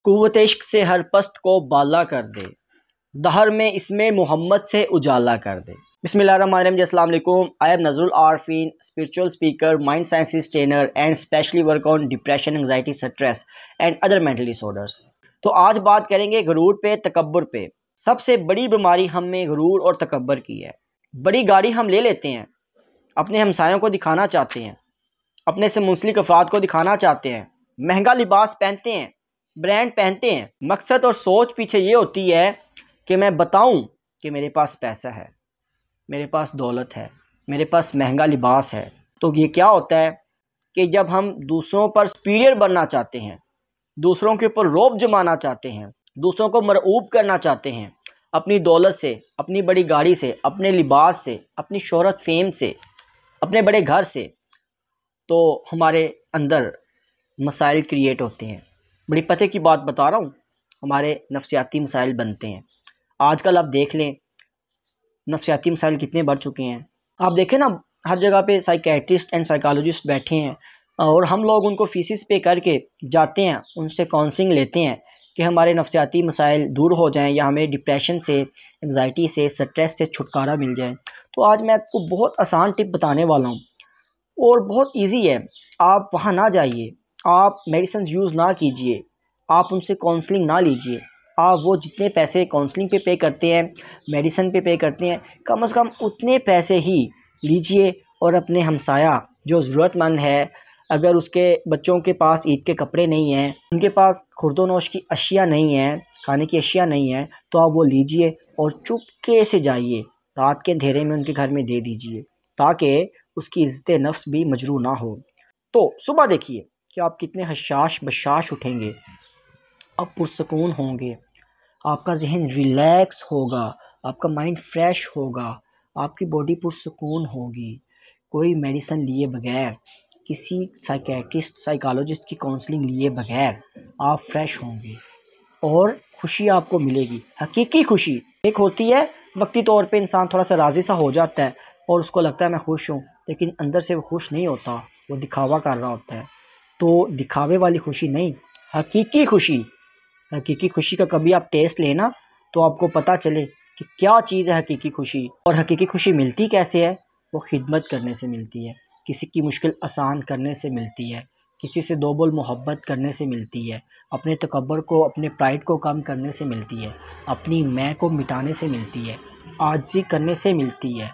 कुव्वत इश्क से हर पस्त को बाला कर दे, दहर में इसमें मोहम्मद से उजाला कर दे। बिस्मिल्लाहिर्रहमानिर्रहीम। अस्सलाम वालेकुम। I am Nazrul Arfeen, spiritual speaker, mind sciences trainer and specially work on depression, anxiety, stress and other mental disorders. तो आज बात करेंगे गुरूर पे, तकब्बुर पे। सबसे बड़ी बीमारी हम में गुरूर और तकब्बुर की है। बड़ी गाड़ी हम ले लेते हैं, अपने हमसायों को दिखाना चाहते हैं, अपने से मुंसलिक अफराद को दिखाना चाहते हैं, महंगा लिबास पहनते हैं, ब्रांड पहनते हैं। मकसद और सोच पीछे ये होती है कि मैं बताऊं कि मेरे पास पैसा है, मेरे पास दौलत है, मेरे पास महंगा लिबास है। तो ये क्या होता है कि जब हम दूसरों पर सुपीरियर बनना चाहते हैं, दूसरों के ऊपर रौब जमाना चाहते हैं, दूसरों को मरऊब करना चाहते हैं, अपनी दौलत से, अपनी बड़ी गाड़ी से, अपने लिबास से, अपनी शोहरत फेम से, अपने बड़े घर से, तो हमारे अंदर मसाइल क्रिएट होते हैं। बड़ी पते की बात बता रहा हूँ, हमारे नफ्सियाती मसाइल बनते हैं। आजकल आप देख लें नफ्सियाती मसाइल कितने बढ़ चुके हैं। आप देखें ना, हर जगह पे साइकेट्रिस्ट एंड साइकोलॉजिस्ट बैठे हैं और हम लोग उनको फीसिस पे करके जाते हैं, उनसे काउंसलिंग लेते हैं कि हमारे नफ्सियाती मसाइल दूर हो जाएं या हमें डिप्रेशन से, एंजाइटी से, स्ट्रेस से छुटकारा मिल जाए। तो आज मैं आपको बहुत आसान टिप बताने वाला हूँ और बहुत ईजी है। आप वहाँ ना जाइए, आप मेडिसिन यूज़ ना कीजिए, आप उनसे काउंसलिंग ना लीजिए। आप वो जितने पैसे काउंसलिंग पे करते हैं, मेडिसिन पे करते हैं, कम से कम उतने पैसे ही लीजिए और अपने हमसाया जो ज़रूरतमंद है, अगर उसके बच्चों के पास ईद के कपड़े नहीं हैं, उनके पास खुर्दोनोश की अशिया नहीं है, खाने की अशिया नहीं है, तो आप वो लीजिए और चुपके से जाइए, रात के अंधेरे में उनके घर में दे दीजिए, ताकि उसकी इज़्ज़त नफ्स भी मजरू ना हो। तो सुबह देखिए कि आप कितने हशाश बशाश उठेंगे, आप पुरसकून होंगे, आपका जहन रिलैक्स होगा, आपका माइंड फ्रेश होगा, आपकी बॉडी पुरसकून होगी। कोई मेडिसिन लिए बगैर, किसी साइकेट्रिस्ट साइकोलॉजिस्ट की काउंसलिंग लिए बगैर आप फ्रेश होंगे और खुशी आपको मिलेगी। हकीकी खुशी एक होती है, वक्ती तौर पे इंसान थोड़ा सा राज़ी सा हो जाता है और उसको लगता है मैं खुश हूँ, लेकिन अंदर से वो खुश नहीं होता, वो दिखावा कर रहा होता है। तो दिखावे वाली खुशी नहीं, हकीकी खुशी, हकीकी खुशी का कभी आप टेस्ट लेना तो आपको पता चले कि क्या चीज़ है हकीकी खुशी। और हकीकी खुशी मिलती कैसे है? वो खिदमत करने से मिलती है, किसी की मुश्किल आसान करने से मिलती है, किसी से दो बोल मोहब्बत करने से मिलती है, अपने तकब्बर को, अपने प्राइड को कम करने से मिलती है, अपनी मैं को मिटाने से मिलती है, आजिज़ी करने से मिलती है,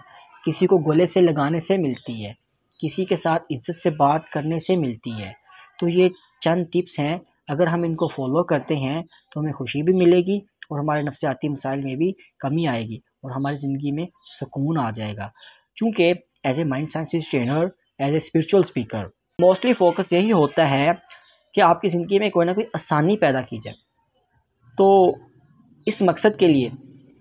किसी को गले से लगाने से मिलती है, किसी के साथ इज्जत से बात करने से मिलती है। तो ये चंद टिप्स हैं, अगर हम इनको फॉलो करते हैं तो हमें खुशी भी मिलेगी और हमारे नफ्सियाती मसाइल में भी कमी आएगी और हमारी ज़िंदगी में सुकून आ जाएगा। चूँकि as a mind sciences trainer, as a spiritual speaker, mostly focus यही होता है कि आपकी ज़िंदगी में कोई ना कोई आसानी पैदा की जाए। तो इस मकसद के लिए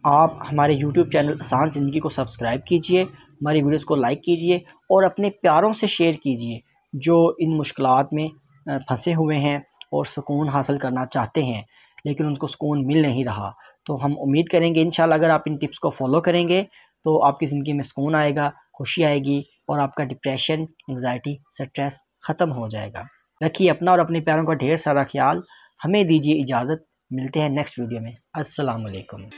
आप हमारे यूट्यूब चैनल आसान ज़िंदगी को सब्सक्राइब कीजिए, हमारी वीडियोज़ को लाइक कीजिए और अपने प्यारों से शेयर कीजिए जो इन मुश्किलात में फंसे हुए हैं और सुकून हासिल करना चाहते हैं लेकिन उनको सुकून मिल नहीं रहा। तो हम उम्मीद करेंगे इंशाल्लाह अगर आप इन टिप्स को फॉलो करेंगे तो आपकी ज़िंदगी में सुकून आएगा, खुशी आएगी और आपका डिप्रेशन, एंजाइटी, स्ट्रेस ख़त्म हो जाएगा। रखिए अपना और अपने प्यारों का ढेर सारा ख्याल। हमें दीजिए इजाज़त, मिलते हैं नेक्स्ट वीडियो में। अस्सलाम वालेकुम।